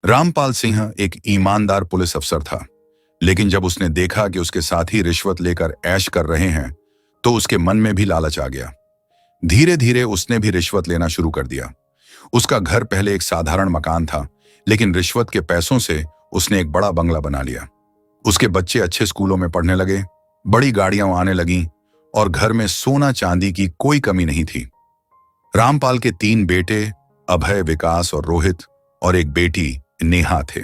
रामपाल सिंह एक ईमानदार पुलिस अफसर था, लेकिन जब उसने देखा कि उसके साथी रिश्वत लेकर ऐश कर रहे हैं, तो उसके मन में भी लालच आ गया। धीरे धीरे उसने भी रिश्वत लेना शुरू कर दिया। उसका घर पहले एक साधारण मकान था, लेकिन रिश्वत के पैसों से उसने एक बड़ा बंगला बना लिया। उसके बच्चे अच्छे स्कूलों में पढ़ने लगे, बड़ी गाड़ियां आने लगीं और घर में सोना चांदी की कोई कमी नहीं थी। रामपाल के 3 बेटे अभय, विकास और रोहित और एक बेटी नेहा थे।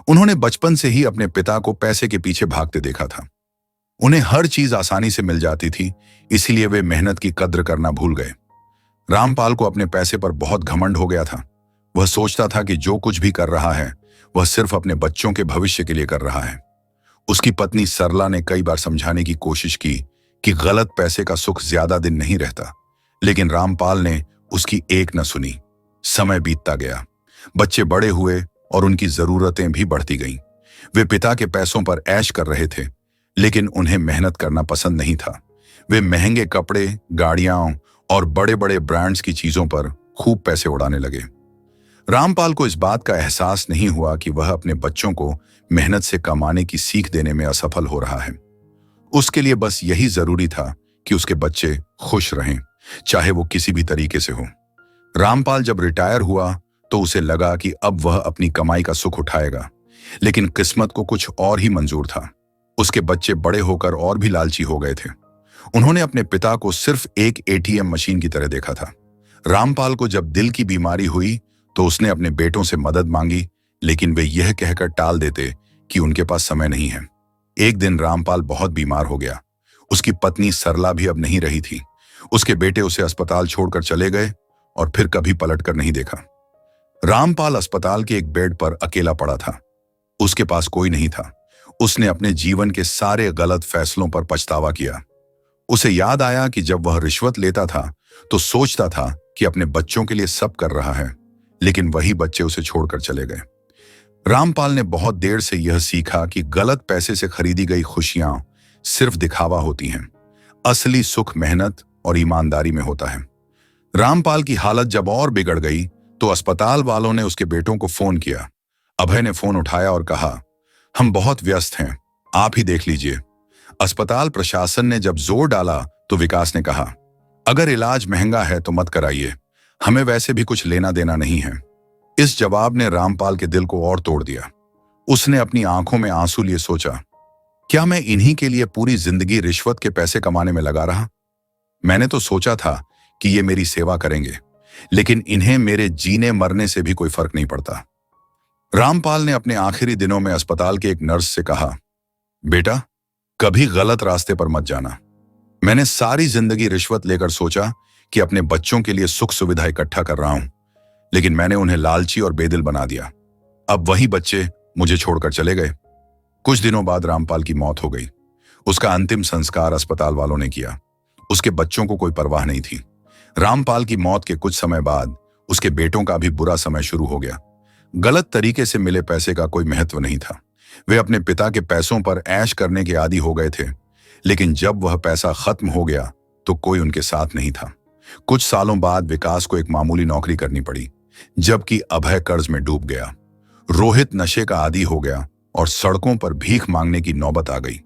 उन्होंने बचपन से ही अपने पिता को पैसे के पीछे भागते देखा था। उन्हें हर चीज आसानी से मिल जाती थी, इसीलिए वे मेहनत की कद्र करना भूल गए। रामपाल को अपने पैसे पर बहुत घमंड हो गया था। वह सोचता था कि जो कुछ भी कर रहा है वह सिर्फ अपने बच्चों के भविष्य के लिए कर रहा है। उसकी पत्नी सरला ने कई बार समझाने की कोशिश की कि गलत पैसे का सुख ज्यादा दिन नहीं रहता, लेकिन रामपाल ने उसकी एक न सुनी। समय बीतता गया, बच्चे बड़े हुए और उनकी जरूरतें भी बढ़ती गईं। वे पिता के पैसों पर ऐश कर रहे थे, लेकिन उन्हें मेहनत करना पसंद नहीं था। वे महंगे कपड़े, गाड़ियां और बड़े बड़े ब्रांड्स की चीजों पर खूब पैसे उड़ाने लगे। रामपाल को इस बात का एहसास नहीं हुआ कि वह अपने बच्चों को मेहनत से कमाने की सीख देने में असफल हो रहा है। उसके लिए बस यही जरूरी था कि उसके बच्चे खुश रहें, चाहे वो किसी भी तरीके से हो। रामपाल जब रिटायर हुआ तो उसे लगा कि अब वह अपनी कमाई का सुख उठाएगा, लेकिन किस्मत को कुछ और ही मंजूर था। उसके बच्चे बड़े होकर और भी लालची हो गए थे। उन्होंने अपने पिता को सिर्फ एक एटीएम मशीन की तरह देखा था। रामपाल को जब दिल की बीमारी हुई तो उसने अपने बेटों से मदद मांगी, लेकिन वे यह कहकर टाल देते कि उनके पास समय नहीं है। एक दिन रामपाल बहुत बीमार हो गया। उसकी पत्नी सरला भी अब नहीं रही थी। उसके बेटे उसे अस्पताल छोड़कर चले गए और फिर कभी पलटकर नहीं देखा। रामपाल अस्पताल के एक बेड पर अकेला पड़ा था। उसके पास कोई नहीं था। उसने अपने जीवन के सारे गलत फैसलों पर पछतावा किया। उसे याद आया कि जब वह रिश्वत लेता था तो सोचता था कि अपने बच्चों के लिए सब कर रहा है, लेकिन वही बच्चे उसे छोड़कर चले गए। रामपाल ने बहुत देर से यह सीखा कि गलत पैसे से खरीदी गई खुशियां सिर्फ दिखावा होती हैं। असली सुख मेहनत और ईमानदारी में होता है। रामपाल की हालत जब और बिगड़ गई तो अस्पताल वालों ने उसके बेटों को फोन किया। अभय ने फोन उठाया और कहा, हम बहुत व्यस्त हैं, आप ही देख लीजिए। अस्पताल प्रशासन ने जब जोर डाला तो विकास ने कहा, अगर इलाज महंगा है तो मत कराइए, हमें वैसे भी कुछ लेना देना नहीं है। इस जवाब ने रामपाल के दिल को और तोड़ दिया। उसने अपनी आंखों में आंसू लिए सोचा, क्या मैं इन्हीं के लिए पूरी जिंदगी रिश्वत के पैसे कमाने में लगा रहा? मैंने तो सोचा था कि ये मेरी सेवा करेंगे, लेकिन इन्हें मेरे जीने मरने से भी कोई फर्क नहीं पड़ता। रामपाल ने अपने आखिरी दिनों में अस्पताल के एक नर्स से कहा, बेटा, कभी गलत रास्ते पर मत जाना। मैंने सारी जिंदगी रिश्वत लेकर सोचा कि अपने बच्चों के लिए सुख सुविधा इकट्ठा कर रहा हूं, लेकिन मैंने उन्हें लालची और बेदिल बना दिया। अब वही बच्चे मुझे छोड़कर चले गए। कुछ दिनों बाद रामपाल की मौत हो गई। उसका अंतिम संस्कार अस्पताल वालों ने किया। उसके बच्चों को कोई परवाह नहीं थी। रामपाल की मौत के कुछ समय बाद उसके बेटों का भी बुरा समय शुरू हो गया। गलत तरीके से मिले पैसे का कोई महत्व नहीं था। वे अपने पिता के पैसों पर ऐश करने के आदी हो गए थे, लेकिन जब वह पैसा खत्म हो गया तो कोई उनके साथ नहीं था। कुछ सालों बाद विकास को एक मामूली नौकरी करनी पड़ी, जबकि अभय कर्ज में डूब गया। रोहित नशे का आदी हो गया और सड़कों पर भीख मांगने की नौबत आ गई।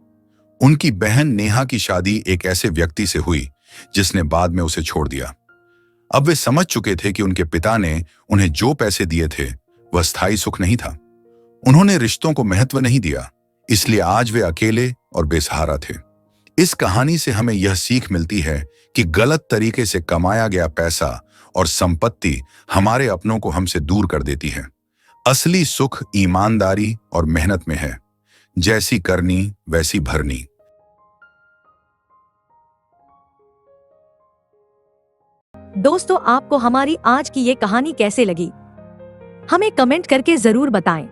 उनकी बहन नेहा की शादी एक ऐसे व्यक्ति से हुई जिसने बाद में उसे छोड़ दिया। अब वे समझ चुके थे कि उनके पिता ने उन्हें जो पैसे दिए थे वह स्थायी सुख नहीं था। उन्होंने रिश्तों को महत्व नहीं दिया, इसलिए आज वे अकेले और बेसहारा थे। इस कहानी से हमें यह सीख मिलती है कि गलत तरीके से कमाया गया पैसा और संपत्ति हमारे अपनों को हमसे दूर कर देती है। असली सुख ईमानदारी और मेहनत में है। जैसी करनी वैसी भरनी। दोस्तों, आपको हमारी आज की ये कहानी कैसे लगी, हमें कमेंट करके जरूर बताएं।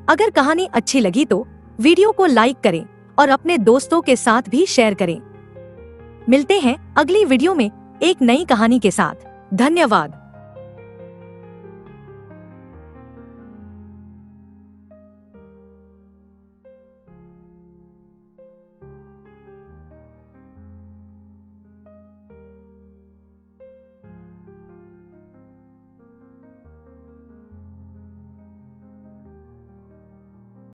अगर कहानी अच्छी लगी तो वीडियो को लाइक करें और अपने दोस्तों के साथ भी शेयर करें। मिलते हैं अगली वीडियो में एक नई कहानी के साथ। धन्यवाद।